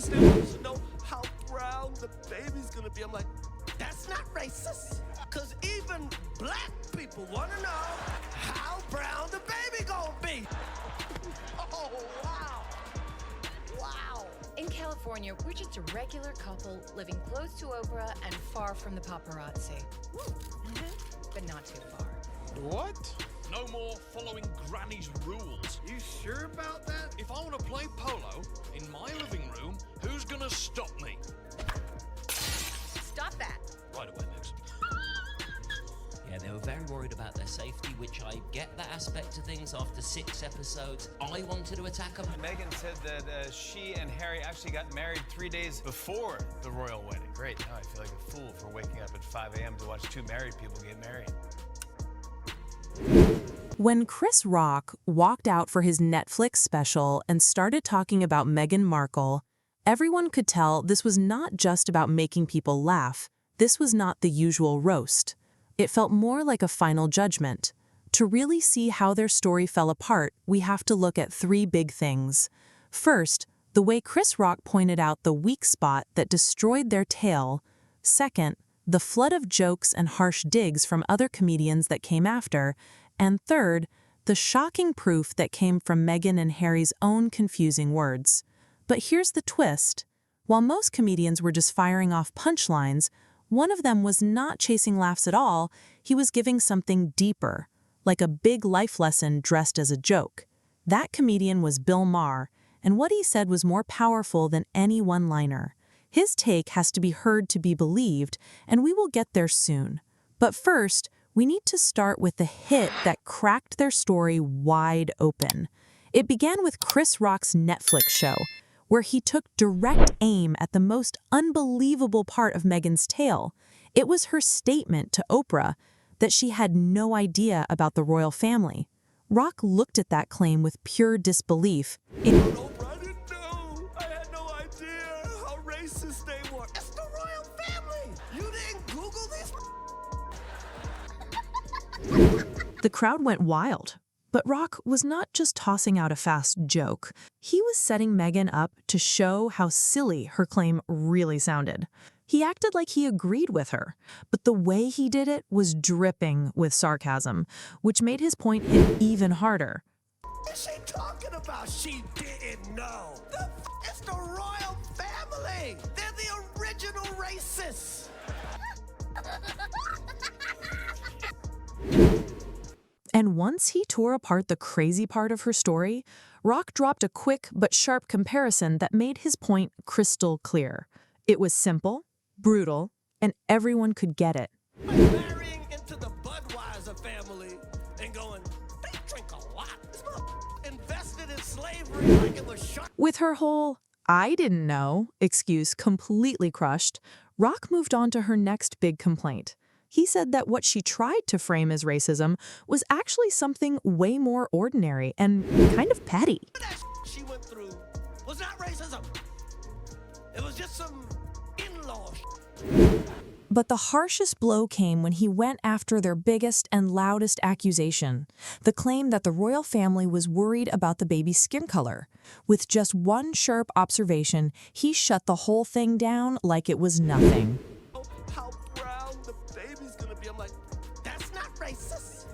racist. They want to know how brown the baby's gonna be. I'm like, that's not racist. Cause even black people wanna know how brown the baby gonna be. Oh, wow. Wow. In California, we're just a regular couple living close to Oprah and far from the paparazzi. But not too far. What? No more following Granny's rules. You sure about that? If I want to play polo in my living room, who's gonna stop me? Stop that. Right away, Megs. Yeah, they were very worried about their safety, which I get that aspect of things. After 6 episodes, I wanted to attack them. Meghan said that she and Harry actually got married 3 days before the royal wedding. Great, now I feel like a fool for waking up at 5 a.m. to watch 2 married people get married. When Chris Rock walked out for his Netflix special and started talking about Meghan Markle, everyone could tell this was not just about making people laugh. This was not the usual roast. It felt more like a final judgment. To really see how their story fell apart, we have to look at 3 big things. First, the way Chris Rock pointed out the weak spot that destroyed their tale. Second, the flood of jokes and harsh digs from other comedians that came after. And third, the shocking proof that came from Meghan and Harry's own confusing words. But here's the twist. While most comedians were just firing off punchlines, one of them was not chasing laughs at all. He was giving something deeper, like a big life lesson dressed as a joke. That comedian was Bill Maher, and what he said was more powerful than any one-liner. His take has to be heard to be believed, and we will get there soon. But first, we need to start with the hit that cracked their story wide open. It began with Chris Rock's Netflix show, where he took direct aim at the most unbelievable part of Meghan's tale. It was her statement to Oprah that she had no idea about the royal family. Rock looked at that claim with pure disbelief. Oprah, I didn't know. I had no idea how racist they were. It's the royal family. You didn't Google this? The crowd went wild. But Rock was not just tossing out a fast joke. He was setting Meghan up to show how silly her claim really sounded. He acted like he agreed with her, but the way he did it was dripping with sarcasm, which made his point hit even harder. What's she talking about? She didn't know. It's the royal family. They're the original racists. And once he tore apart the crazy part of her story, Rock dropped a quick but sharp comparison that made his point crystal clear. It was simple, brutal, and everyone could get it. Marrying into the Budweiser family and going, they drink a lot. This motherfucker invested in slavery like it was shark. With her whole "I didn't know" excuse completely crushed, Rock moved on to her next big complaint. He said that what she tried to frame as racism was actually something way more ordinary and kind of petty. That she went through was not racism. It was just some in-law. But the harshest blow came when he went after their biggest and loudest accusation, the claim that the royal family was worried about the baby's skin color. With just one sharp observation, he shut the whole thing down like it was nothing. How brown the baby's gonna be. I'm like, that's not racist.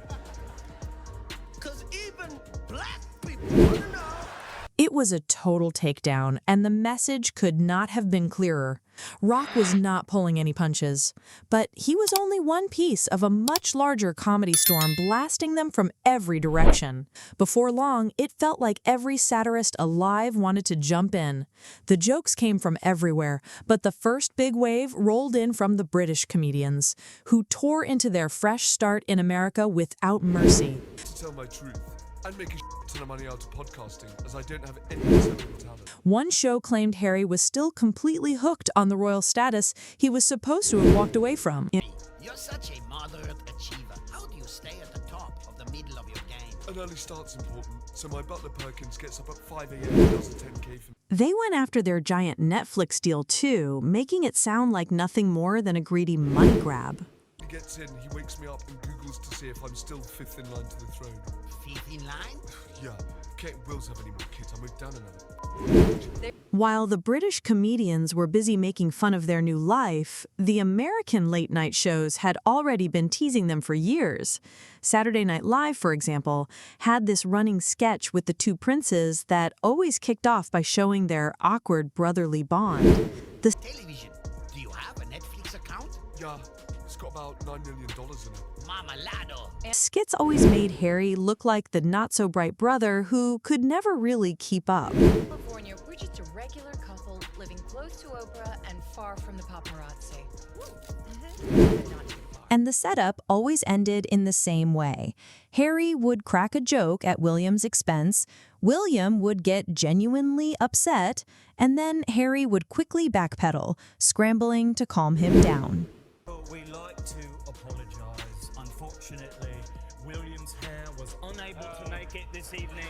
Cause even black people wanna know. It was a total takedown, and the message could not have been clearer. Rock was not pulling any punches, but he was only one piece of a much larger comedy storm blasting them from every direction. Before long, it felt like every satirist alive wanted to jump in. The jokes came from everywhere, but the first big wave rolled in from the British comedians, who tore into their fresh start in America without mercy. To tell my truth, I'm making a ton of money out of podcasting, as I don't have any acceptable talent. One show claimed Harry was still completely hooked on the royal status he was supposed to have walked away from. You're such a moderate achiever. How do you stay at the top of the middle of your game? An early start's important, so my butler Perkins gets up at 5 a.m. and does a 10K for me. They went after their giant Netflix deal too, making it sound like nothing more than a greedy money grab. He gets in, he wakes me up and Googles to see if I'm still fifth in line to the throne. Fifth in line? Yeah, Kate and Will's have any more kids. I moved down another. While the British comedians were busy making fun of their new life, the American late-night shows had already been teasing them for years. Saturday Night Live, for example, had this running sketch with the two princes that always kicked off by showing their awkward brotherly bond. The Television. Do you have a Netflix account? Yeah, it's got about $9 million in it. Marmalado. skits always made Harry look like the not-so-bright brother who could never really keep up. California, we're just a regular couple living close to Oprah and far from the paparazzi. Not too far. And the setup always ended in the same way. Harry would crack a joke at William's expense, William would get genuinely upset, and then Harry would quickly backpedal, scrambling to calm him down. We'd like to apologise. Unfortunately, William's hair was unable to make it this evening.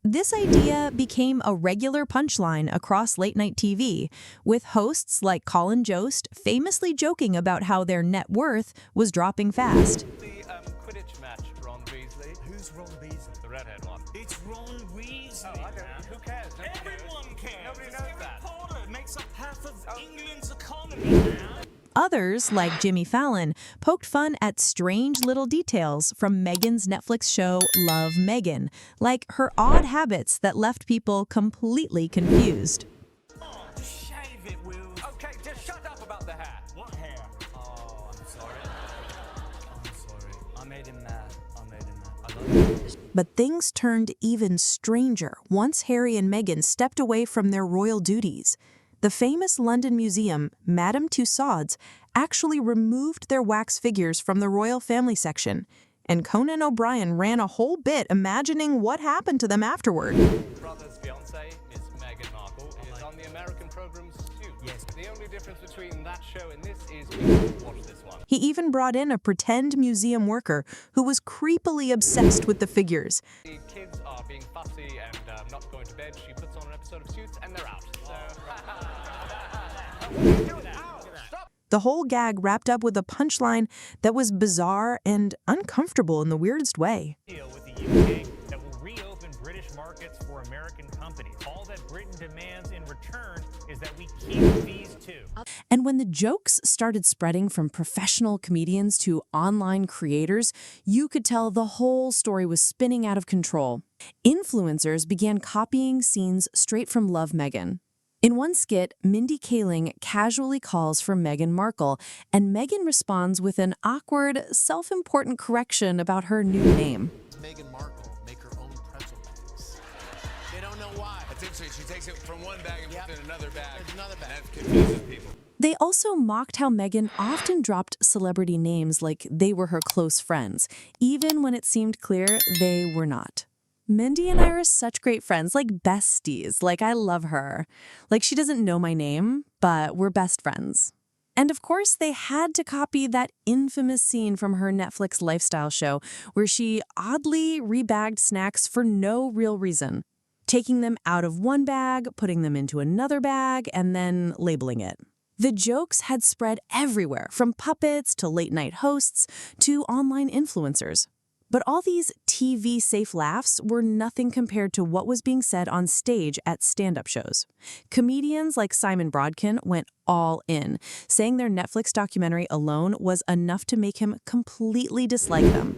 This idea became a regular punchline across late-night TV, with hosts like Colin Jost famously joking about how their net worth was dropping fast. The Quidditch match, Ron Weasley. Who's Ron Weasley? The redhead one. It's Ron Weasley. Oh, I don't. Who cares? Everyone cares. Nobody knows Harry that. Potter makes up half of England's economy now. Others, like Jimmy Fallon, poked fun at strange little details from Meghan's Netflix show Love, Meghan, like her odd habits that left people completely confused. Oh, just shave it, Will. Okay, just shut up about the hair. What hair? Oh, I'm sorry. I'm sorry. I made him mad. I love you. But things turned even stranger once Harry and Meghan stepped away from their royal duties. The famous London museum, Madame Tussauds, actually removed their wax figures from the royal family section, and Conan O'Brien ran a whole bit imagining what happened to them afterward. Brother's fiancée, Miss Meghan Markle, is on the American program Suits. Yes. The only difference between that show and this is we watch this one. He even brought in a pretend museum worker who was creepily obsessed with the figures. The kids are being fussy and not going to bed. She puts on an episode of Suits and they're out. So. What are you doing? Ow! Stop! The whole gag wrapped up with a punchline that was bizarre and uncomfortable in the weirdest way. Deal with the UK that will reopen British markets for American companies. All that Britain demands in return is that we keep these two. And when the jokes started spreading from professional comedians to online creators, you could tell the whole story was spinning out of control. Influencers began copying scenes straight from Love, Meghan. In one skit, Mindy Kaling casually calls for Meghan Markle, and Meghan responds with an awkward, self-important correction about her new name. Meghan Markle make her own pretzel bags. They don't know why. That's interesting. She takes it from one bag and puts it in another bag. There's another bag. That confuses people. They also mocked how Meghan often dropped celebrity names like they were her close friends, even when it seemed clear they were not. Mindy and I are such great friends, like besties, like I love her. Like she doesn't know my name, but we're best friends. And of course, they had to copy that infamous scene from her Netflix lifestyle show where she oddly rebagged snacks for no real reason, taking them out of one bag, putting them into another bag, and then labeling it. The jokes had spread everywhere, from puppets to late-night hosts to online influencers. But all these TV-safe laughs were nothing compared to what was being said on stage at stand-up shows. Comedians like Simon Brodkin went all in, saying their Netflix documentary alone was enough to make him completely dislike them.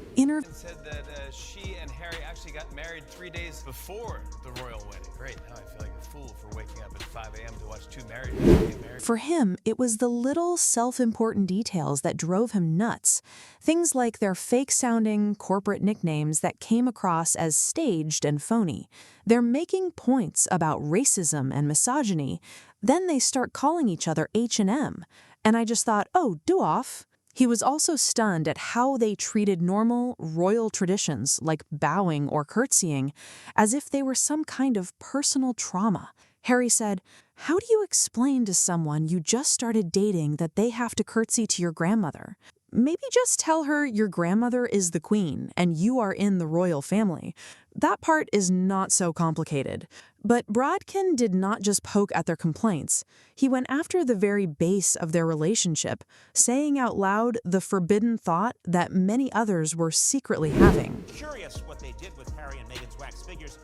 Said that she and Harry actually got married 3 days before the royal wedding. Great, now I feel like a fool for waking up at 5 a.m. to watch two married people get married. For him, it was the little self-important details that drove him nuts. Things like their fake-sounding corporate nicknames that came across as staged and phony. They're making points about racism and misogyny. Then they start calling each other H&M. And I just thought, oh, do off. He was also stunned at how they treated normal royal traditions like bowing or curtsying as if they were some kind of personal trauma. Harry said, "How do you explain to someone you just started dating that they have to curtsy to your grandmother? Maybe just tell her your grandmother is the queen and you are in the royal family. That part is not so complicated. But Brodkin did not just poke at their complaints. He went after the very base of their relationship, saying out loud the forbidden thought that many others were secretly having. Curious what they did with Harry and Meghan's wax figures,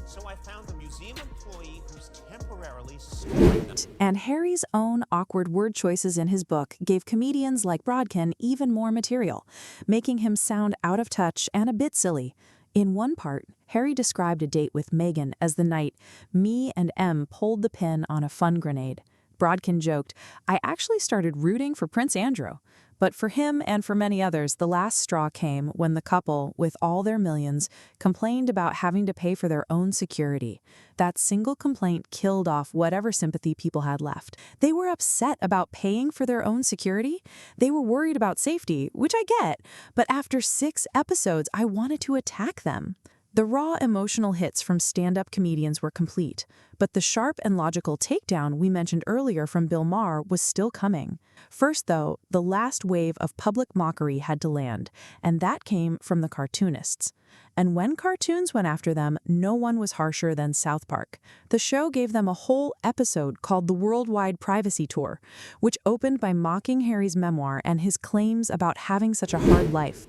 so I found a museum employee who's temporarily storing them. And Harry's own awkward word choices in his book gave comedians like Brodkin even more material, making him sound out of touch and a bit silly. In one part, Harry described a date with Meghan as the night me and M pulled the pin on a fun grenade. Brodkin joked, "I actually started rooting for Prince Andrew." But for him and for many others, the last straw came when the couple, with all their millions, complained about having to pay for their own security. That single complaint killed off whatever sympathy people had left. They were upset about paying for their own security. They were worried about safety, which I get, but after 6 episodes, I wanted to attack them. The raw emotional hits from stand-up comedians were complete, but the sharp and logical takedown we mentioned earlier from Bill Maher was still coming. First, though, the last wave of public mockery had to land, and that came from the cartoonists. And when cartoons went after them, no one was harsher than South Park. The show gave them a whole episode called The Worldwide Privacy Tour, which opened by mocking Harry's memoir and his claims about having such a hard life.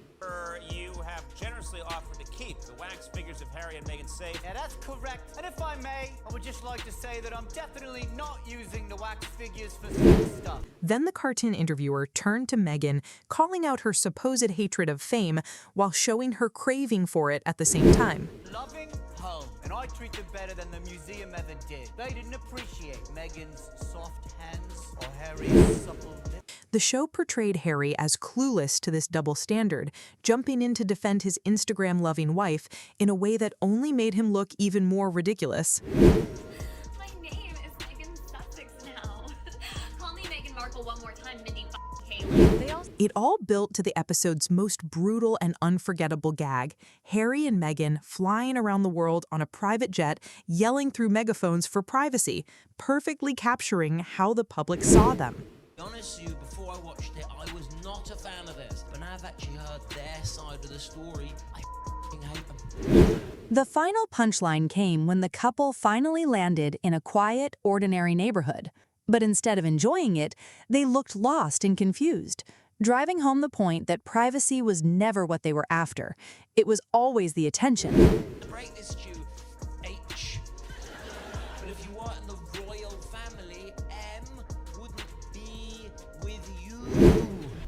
You have generously offered to keep the wax figures of Harry and Meghan safe. Yeah, that's correct. And if I may, I would just like to say that I'm definitely not using the wax figures for sex stuff. Then the cartoon interviewer turned to Meghan, calling out her supposed hatred of fame while showing her craving for it at the same time. Loving home. And I treat them better than the museum ever did. They didn't appreciate Meghan's soft hands or Harry's supple lips. The show portrayed Harry as clueless to this double standard, jumping in to defend his Instagram-loving wife in a way that only made him look even more ridiculous. My name is Megan Sussex now. Call me Meghan Markle one more time, Mindy Kaling. It all built to the episode's most brutal and unforgettable gag, Harry and Meghan flying around the world on a private jet, yelling through megaphones for privacy, perfectly capturing how the public saw them. To be honest with you, before I watched it, I was not a fan of this. But now I've actually heard their side of the story, I f***ing hate them. The final punchline came when the couple finally landed in a quiet, ordinary neighborhood. But instead of enjoying it, they looked lost and confused, driving home the point that privacy was never what they were after. It was always the attention. To break this to you, H. But if you weren't in the royal family, M wouldn't be with you.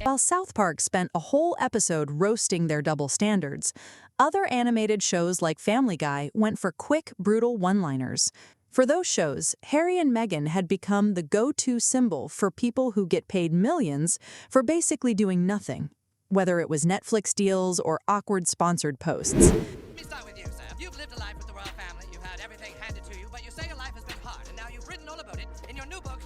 While South Park spent a whole episode roasting their double standards, other animated shows like Family Guy went for quick, brutal one-liners. For those shows, Harry and Meghan had become the go-to symbol for people who get paid millions for basically doing nothing, whether it was Netflix deals or awkward sponsored posts. Let me start with you, sir. You've lived a life with the royal family, you've had everything handed to you, but you say your life has been hard, and now you've written all about it in your new book.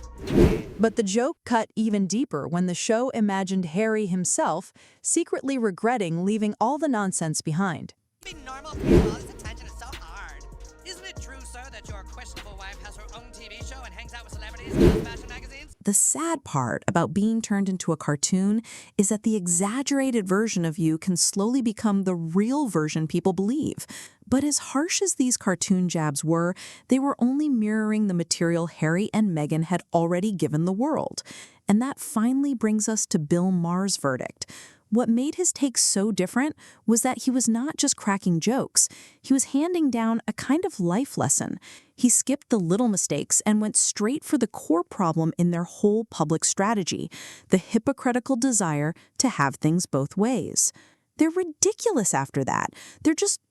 But the joke cut even deeper when the show imagined Harry himself secretly regretting leaving all the nonsense behind. Being normal people, all this attention is so hard. Isn't it true, sir, that your questionable wife has her own TV show and hangs out with celebrities in fashion magazines? The sad part about being turned into a cartoon is that the exaggerated version of you can slowly become the real version people believe. But as harsh as these cartoon jabs were, they were only mirroring the material Harry and Meghan had already given the world. And that finally brings us to Bill Maher's verdict. What made his take so different was that he was not just cracking jokes. He was handing down a kind of life lesson. He skipped the little mistakes and went straight for the core problem in their whole public strategy, the hypocritical desire to have things both ways. They're ridiculous after that.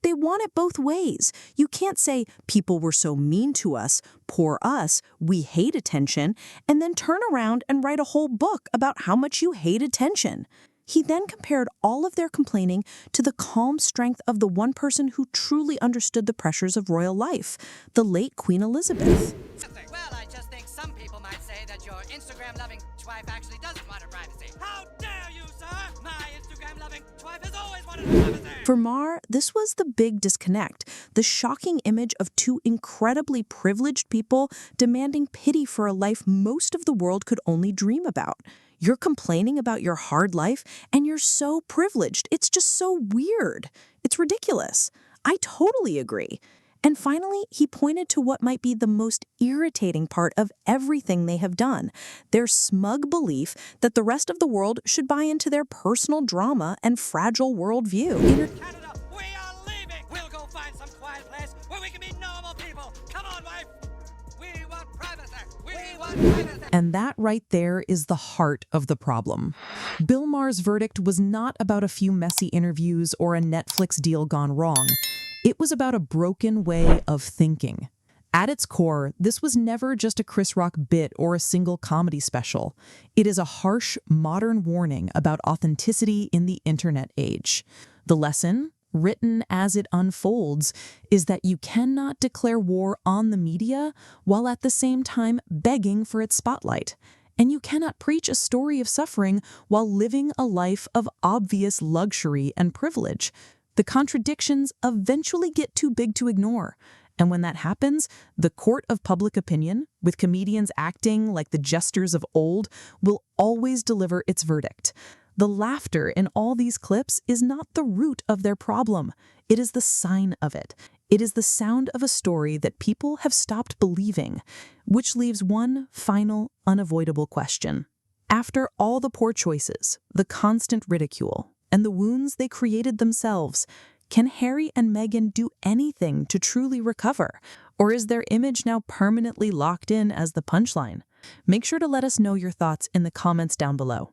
They want it both ways. You can't say, people were so mean to us, poor us, we hate attention, and then turn around and write a whole book about how much you hate attention. He then compared all of their complaining to the calm strength of the one person who truly understood the pressures of royal life, the late Queen Elizabeth. Well, I just think some people might say that your Instagram-loving wife actually doesn't want her privacy. How dare you, sir? My Instagram-loving wife has always wanted her privacy. For Maher, this was the big disconnect, the shocking image of two incredibly privileged people demanding pity for a life most of the world could only dream about. You're complaining about your hard life, and you're so privileged. It's just so weird. It's ridiculous. I totally agree. And finally, he pointed to what might be the most irritating part of everything they have done, their smug belief that the rest of the world should buy into their personal drama and fragile worldview. Canada, we are leaving. We'll go find some quiet place where we can be normal people. Come on, wife. We want privacy. We want privacy. And that right there is the heart of the problem. Bill Maher's verdict was not about a few messy interviews or a Netflix deal gone wrong. It was about a broken way of thinking. At its core, this was never just a Chris Rock bit or a single comedy special. It is a harsh, modern warning about authenticity in the internet age. The lesson, written as it unfolds, is that you cannot declare war on the media while at the same time begging for its spotlight. And you cannot preach a story of suffering while living a life of obvious luxury and privilege. The contradictions eventually get too big to ignore. And when that happens, the court of public opinion, with comedians acting like the jesters of old, will always deliver its verdict. The laughter in all these clips is not the root of their problem. It is the sign of it. It is the sound of a story that people have stopped believing, which leaves one final, unavoidable question. After all the poor choices, the constant ridicule, and the wounds they created themselves, can Harry and Meghan do anything to truly recover? Or is their image now permanently locked in as the punchline? Make sure to let us know your thoughts in the comments down below.